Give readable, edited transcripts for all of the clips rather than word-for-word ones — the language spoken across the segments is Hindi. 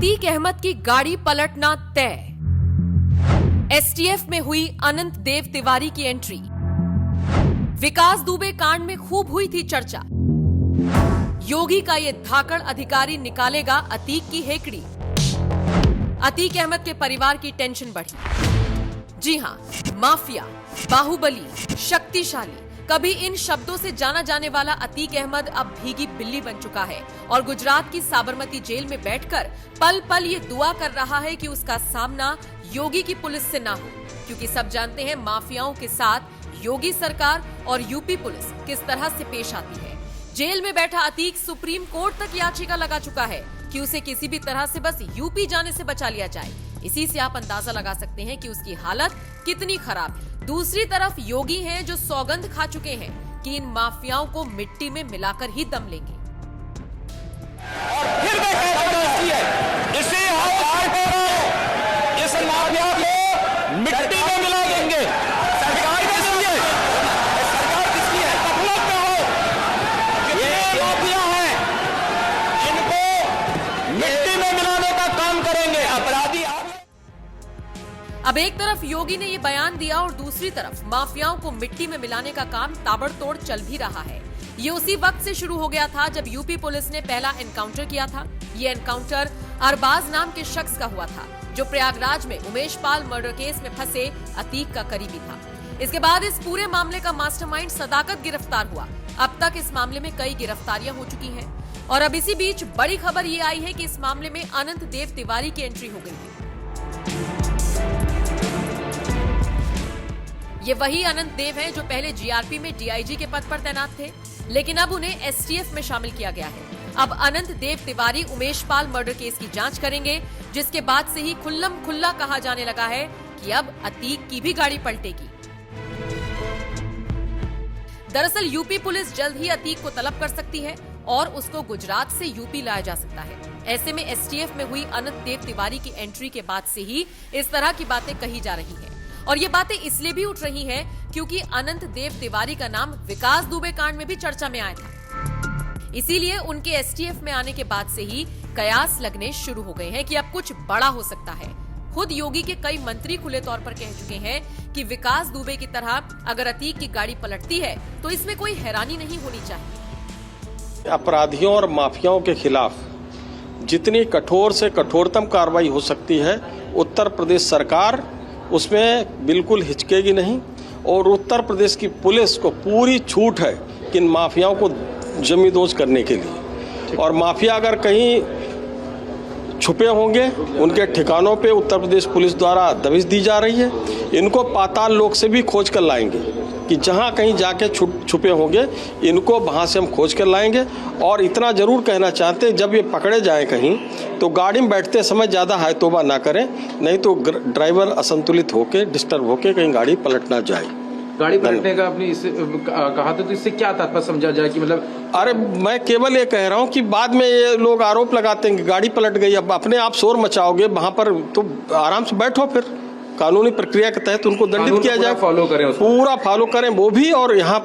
अतीक अहमद की गाड़ी पलटना तय। एसटीएफ में हुई अनंत देव तिवारी की एंट्री। विकास दुबे कांड में खूब हुई थी चर्चा। योगी का ये धाकड़ अधिकारी निकालेगा अतीक की हेकड़ी। अतीक अहमद के परिवार की टेंशन बढ़ी। जी हां, माफिया, बाहुबली, शक्तिशाली, कभी इन शब्दों से जाना जाने वाला अतीक अहमद अब भीगी बिल्ली बन चुका है और गुजरात की साबरमती जेल में बैठकर पल पल ये दुआ कर रहा है कि उसका सामना योगी की पुलिस से ना हो, क्योंकि सब जानते हैं माफियाओं के साथ योगी सरकार और यूपी पुलिस किस तरह से पेश आती है। जेल में बैठा अतीक सुप्रीम कोर्ट तक याचिका लगा चुका है कि उसे किसी भी तरह से बस यूपी जाने से बचा लिया जाए। इसी से आप अंदाजा लगा सकते हैं कि उसकी हालत कितनी खराब है। दूसरी तरफ योगी हैं जो सौगंध खा चुके हैं कि इन माफियाओं को मिट्टी में मिलाकर ही दम लेंगे। और फिर इसे इस माफिया को मिट्टी में मिला देंगे। सरकार किसकी है? सरकार किसकी है? गफलत में हो, ये माफिया है, इनको मिट्टी में मिलाने का काम करेंगे अपराधी। अब एक तरफ योगी ने ये बयान दिया और दूसरी तरफ माफियाओं को मिट्टी में मिलाने का काम ताबड़तोड़ चल भी रहा है। ये उसी वक्त से शुरू हो गया था जब यूपी पुलिस ने पहला एनकाउंटर किया था। ये एनकाउंटर अरबाज नाम के शख्स का हुआ था, जो प्रयागराज में उमेश पाल मर्डर केस में फंसे अतीक का करीबी था। इसके बाद इस पूरे मामले का मास्टरमाइंड सदाकत गिरफ्तार हुआ। अब तक इस मामले में कई गिरफ्तारियां हो चुकी हैं और अब इसी बीच बड़ी खबर ये आई है कि इस मामले में अनंत देव तिवारी की एंट्री हो गई है। ये वही अनंत देव हैं जो पहले जीआरपी में डीआईजी के पद पर तैनात थे, लेकिन अब उन्हें एसटीएफ में शामिल किया गया है। अब अनंत देव तिवारी उमेश पाल मर्डर केस की जांच करेंगे, जिसके बाद से ही खुल्लम खुल्ला कहा जाने लगा है कि अब अतीक की भी गाड़ी पलटेगी। दरअसल यूपी पुलिस जल्द ही अतीक को तलब कर सकती है और उसको गुजरात से यूपी लाया जा सकता है। ऐसे में एसटीएफ में हुई अनंत देव तिवारी की एंट्री के बाद से ही इस तरह की बातें कही जा रही हैं। और ये बातें इसलिए भी उठ रही हैं क्योंकि अनंत देव तिवारी का नाम विकास दुबे कांड में भी चर्चा में आया था। इसीलिए उनके एसटीएफ में आने के बाद से ही कयास लगने शुरू हो गए हैं कि अब कुछ बड़ा हो सकता है। खुद योगी के कई मंत्री खुले तौर पर कह चुके हैं कि विकास दुबे की तरह अगर अतीक की गाड़ी पलटती है तो इसमें कोई हैरानी नहीं होनी चाहिए। अपराधियों और माफियाओं के खिलाफ जितनी कठोर से कठोरतम कार्रवाई हो सकती है, उत्तर प्रदेश सरकार उसमें बिल्कुल हिचकेगी नहीं और उत्तर प्रदेश की पुलिस को पूरी छूट है कि इन माफियाओं को जमींदोज करने के लिए। और माफिया अगर कहीं छुपे होंगे, उनके ठिकानों पे उत्तर प्रदेश पुलिस द्वारा दबिश दी जा रही है। इनको पाताल लोक से भी खोज कर लाएंगे कि जहां कहीं जाके छुपे होंगे, इनको वहां से हम खोज कर लाएंगे। और इतना जरूर कहना चाहते हैं, जब ये पकड़े जाएं कहीं तो गाड़ी में बैठते समय ज़्यादा हाय तौबा ना करें, नहीं तो ड्राइवर असंतुलित होकर डिस्टर्ब होकर कहीं गाड़ी पलट ना जाए। गाड़ी पलटने का आपने कहा तो इससे क्या तात्पर्य समझा जाए कि मतलब? अरे मैं केवल ये कह रहा हूँ कि बाद में ये लोग आरोप लगाते हैं कि गाड़ी पलट गई। अब अपने आप शोर मचाओगे वहां पर तो आराम से बैठो, फिर कानूनी प्रक्रिया के तहत उनको दंडित किया जाए। फॉलो करें, पूरा फॉलो करें वो भी, और यहाँ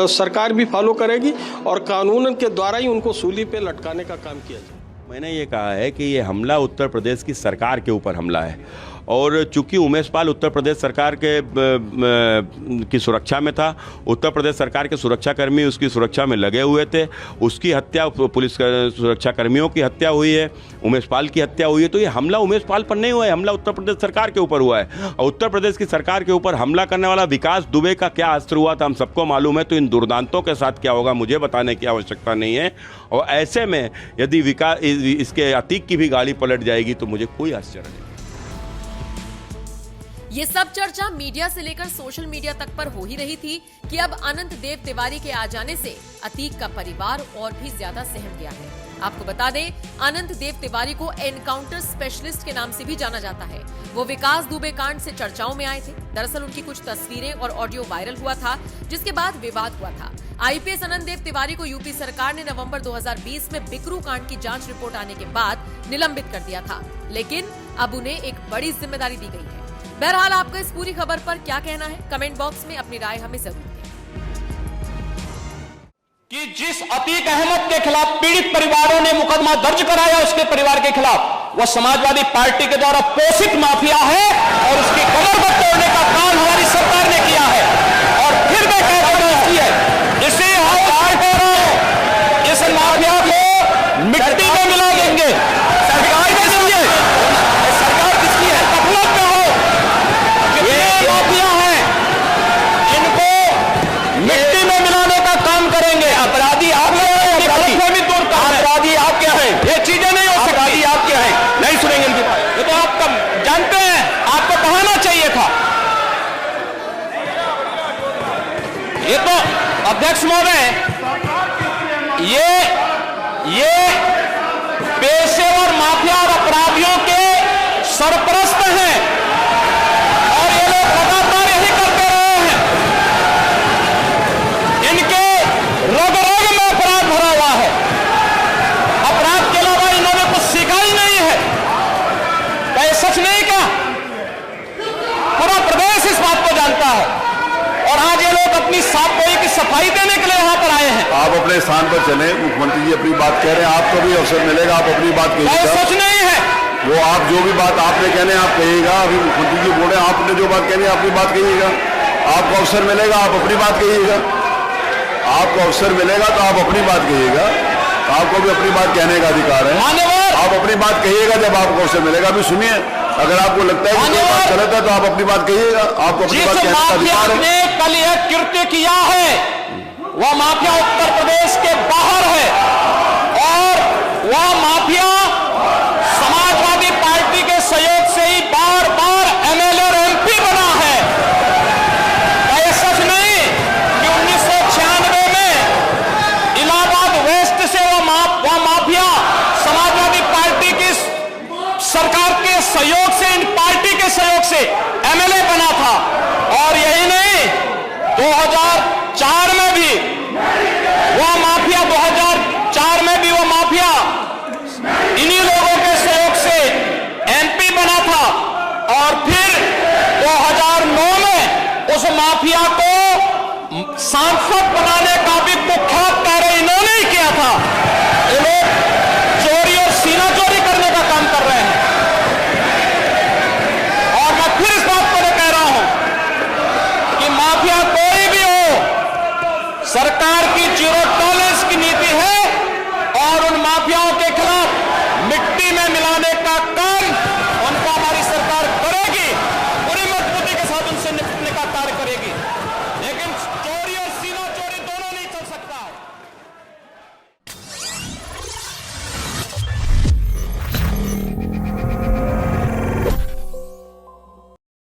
सरकार भी फॉलो करेगी और कानून के द्वारा ही उनको सूली पे लटकाने का काम किया जाए। मैंने ये कहा है कि ये हमला उत्तर प्रदेश की सरकार के ऊपर हमला है और चूंकि उमेश पाल उत्तर प्रदेश सरकार की सुरक्षा में था, उत्तर प्रदेश सरकार के सुरक्षाकर्मी उसकी सुरक्षा में लगे हुए थे, उसकी हत्या, पुलिस सुरक्षा कर्मियों की हत्या हुई है, उमेश पाल की हत्या हुई है। तो ये हमला उमेश पाल पर नहीं हुआ है, हमला उत्तर प्रदेश सरकार के ऊपर हुआ है। और उत्तर प्रदेश की सरकार के ऊपर हमला करने वाला विकास दुबे का क्या अस्त्र हुआ था हम सबको मालूम है। तो इन दुर्दांतों के साथ क्या होगा मुझे बताने की आवश्यकता नहीं है। और ऐसे में यदि इसके अतीक की भी गाड़ी पलट जाएगी तो मुझे कोई आश्चर्य नहीं। ये सब चर्चा मीडिया से लेकर सोशल मीडिया तक पर हो ही रही थी कि अब अनंत देव तिवारी के आ जाने से अतीक का परिवार और भी ज्यादा सहम गया है। आपको बता दें, अनंत देव तिवारी को एनकाउंटर स्पेशलिस्ट के नाम से भी जाना जाता है। वो विकास दुबे कांड से चर्चाओं में आए थे। दरअसल उनकी कुछ तस्वीरें और ऑडियो वायरल हुआ था, जिसके बाद विवाद हुआ था। आईपीएस अनंत देव तिवारी को यूपी सरकार ने नवंबर 2020 में बिकरू कांड की जांच रिपोर्ट आने के बाद निलंबित कर दिया था, लेकिन अब उन्हें एक बड़ी जिम्मेदारी दी गई है। बहरहाल आपका इस पूरी खबर पर क्या कहना है, कमेंट बॉक्स में अपनी राय हमें जरूर दें। कि जिस अतीक अहमद के खिलाफ पीड़ित परिवारों ने मुकदमा दर्ज कराया, उसके परिवार के खिलाफ वह समाजवादी पार्टी के द्वारा पोषित माफिया है और उसकी कमर को तोड़ने का काम हमारी सरकार ने किया है। और फिर मैं कहता हूं इसकी है, इसे हम बार कह रहा हूं, इस माफिया को मिट्टी में मिला देंगे। सरकार किसकी है? सरकार किसकी है? गफलत में हो, ये माफिया है, इनको मिट्टी में मिलाने का काम करेंगे। अपराधी आप क्या हैं? अपराधी आप क्या हैं? ये चीजें नहीं हो सकती। अपराधी आप क्या हैं? नहीं सुनेंगे इनकी बात। ये तो आप जानते हैं, आपको कहना चाहिए था। ये तो अध्यक्ष महोदय, ये पेशेवर माफिया और अपराधियों के सरपरस्त हैं और ये लोग लगातार यही करते रहे हैं। इनके रग रग में अपराध भरा हुआ है। अपराध के अलावा इन्होंने कुछ सीखा ही नहीं है। क्या ये सच नहीं? क्या पूरा प्रदेश इस बात को जानता है? और आज ये लोग अपनी साफ गोई की सफाई देने के लिए यहां पर आए हैं। आप अपने स्थान पर चले, मुख्यमंत्री जी अपनी बात कह रहे हैं, आपको भी अवसर मिलेगा, आप अपनी बात कहिएगा। सच नहीं है वो आप जो भी बात आपने कहने आप कहिएगा। अभी मुख्यमंत्री जी बोल रहे हैं, आपने जो बात कहनी है अपनी बात कहिएगा। आपको अवसर मिलेगा, आप अपनी बात कहिएगा। आपको अवसर मिलेगा तो आप अपनी बात कहिएगा। आपको भी अपनी बात कहने का अधिकार है। आप अपनी बात कहिएगा जब आपको अवसर मिलेगा। अभी सुनिए, अगर आपको लगता है कि कोई बात गलत है तो आप अपनी बात कहिएगा। आपको अपनी बात कहने का अधिकार है। ने कल यह कृत्य किया है, वह माफिया उत्तर प्रदेश के बाहर है और वह माफिया समाजवादी पार्टी के सहयोग से ही बार बार एमएलए और एमपी बना है। क्या सच नहीं कि 1996 में इलाहाबाद वेस्ट से वह माफिया समाजवादी पार्टी की सरकार के सहयोग से, इन पार्टी के सहयोग से एमएलए बना था। और यही नहीं, 2004 में भी वह माफिया 2004 में भी वह माफिया इन्हीं लोगों के सहयोग से एमपी बना था। और फिर 2009 में उस माफिया को सांसद बनाने का भी कुख्यात कार्य इन्होंने ही किया था। ये लोग